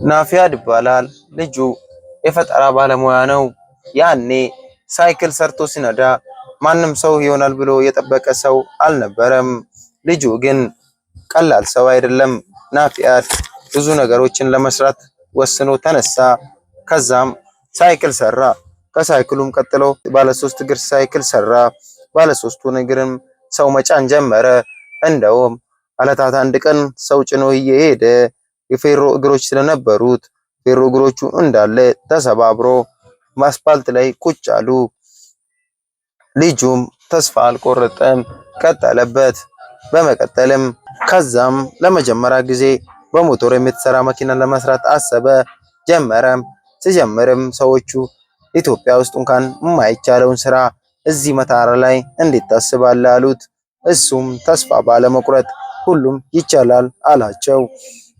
ናፊያድ ይባላል። ልጁ የፈጠራ ባለሙያ ነው። ያኔ ሳይክል ሰርቶ ሲነዳ ማንም ሰው ይሆናል ብሎ የጠበቀ ሰው አልነበረም። ልጁ ግን ቀላል ሰው አይደለም። ናፊያድ ብዙ ነገሮችን ለመስራት ወስኖ ተነሳ። ከዛም ሳይክል ሰራ። ከሳይክሉም ቀጥሎ ባለ ሶስት እግር ሳይክል ሰራ። ባለ ሶስቱን እግርም ሰው መጫን ጀመረ። እንደውም አለታት አንድ ቀን ሰው ጭኖ እየሄደ የፌሮ እግሮች ስለነበሩት ፌሮ እግሮቹ እንዳለ ተሰባብሮ ማስፓልት ላይ ቁጭ አሉ። ልጁም ተስፋ አልቆረጠም፣ ቀጠለበት። በመቀጠልም ከዛም ለመጀመሪያ ጊዜ በሞቶር የምትሰራ መኪና ለመስራት አሰበ። ሲጀምርም ሰዎቹ ኢትዮጵያ ውስጥ እንኳን የማይቻለውን ስራ እዚህ መታራ ላይ እንዴት ታስባለህ አሉት። እሱም ተስፋ ባለመቁረጥ ሁሉም ይቻላል አላቸው።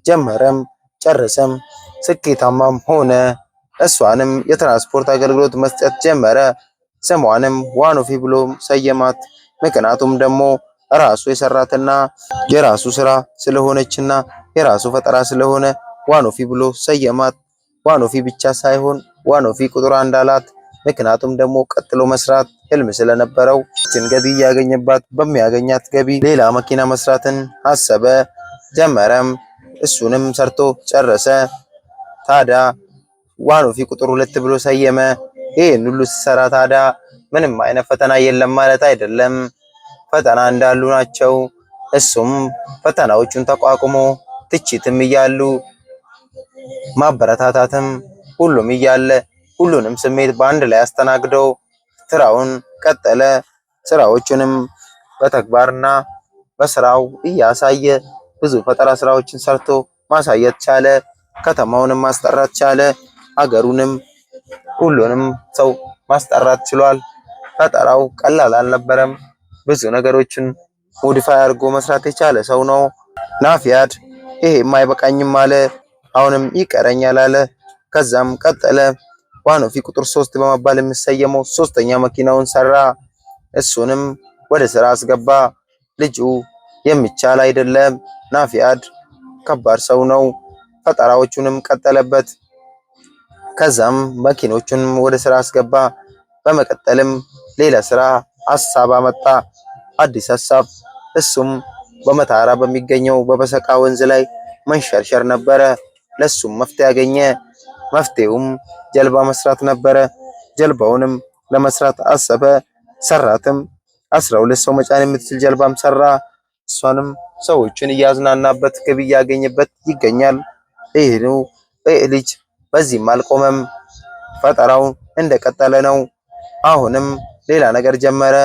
ጀመረም፣ ጨረሰም፣ ስኬታማም ሆነ። እሷንም የትራንስፖርት አገልግሎት መስጠት ጀመረ። ስሟንም ዋኖፊ ብሎ ሰየማት። ምክንያቱም ደግሞ ራሱ የሰራትና የራሱ ስራ ስለሆነችና የራሱ ፈጠራ ስለሆነ ዋኖፊ ብሎ ሰየማት። ዋኖፊ ብቻ ሳይሆን ዋኖፊ ቁጥር አንድ አላት። ምክንያቱም ደግሞ ቀጥሎ መስራት ህልም ስለነበረው ገቢ ያገኘባት በሚያገኛት ገቢ ሌላ መኪና መስራትን አሰበ። ጀመረም፣ እሱንም ሰርቶ ጨረሰ። ታዲያ ዋኖፊ ቁጥር ሁለት ብሎ ሰየመ። ይህን ሁሉ ሲሰራ ታዲያ ምንም አይነት ፈተና የለም ማለት አይደለም። ፈተና እንዳሉ ናቸው። እሱም ፈተናዎቹን ተቋቁሞ ትችትም እያሉ ማበረታታትም ሁሉም እያለ ሁሉንም ስሜት በአንድ ላይ አስተናግደው ስራውን ቀጠለ። ስራዎቹንም በተግባርና በስራው እያሳየ ብዙ ፈጠራ ስራዎችን ሰርቶ ማሳየት ቻለ። ከተማውንም ማስጠራት ቻለ። አገሩንም ሁሉንም ሰው ማስጠራት ችሏል። ፈጠራው ቀላል አልነበረም። ብዙ ነገሮችን ሞዲፋይ አድርጎ መስራት የቻለ ሰው ነው ናፊያድ። ይሄ የማይበቃኝም አለ፣ አሁንም ይቀረኛል አለ። ከዛም ቀጠለ። ዋኖፊ ቁጥር 3 በመባል የሚሰየመው ሶስተኛ መኪናውን ሰራ። እሱንም ወደ ስራ አስገባ። ልጁ የሚቻል አይደለም። ናፊያድ ከባድ ሰው ነው። ፈጠራዎቹንም ቀጠለበት። ከዛም መኪኖቹን ወደ ስራ አስገባ። በመቀጠልም ሌላ ስራ ሐሳብ አመጣ፣ አዲስ ሐሳብ። እሱም በመታራ በሚገኘው በበሰቃ ወንዝ ላይ መንሸርሸር ነበረ። ለሱም መፍትሄ ያገኘ። መፍትሄውም ጀልባ መስራት ነበረ። ጀልባውንም ለመስራት አሰበ፣ ሰራትም። 12 ሰው መጫን የምትችል ጀልባም ሰራ። እሷንም ሰዎችን እያዝናናበት ገቢ እያገኘበት ይገኛል። ይህ ልጅ በዚህም አልቆመም፣ ፈጠራው እንደቀጠለ ነው። አሁንም ሌላ ነገር ጀመረ።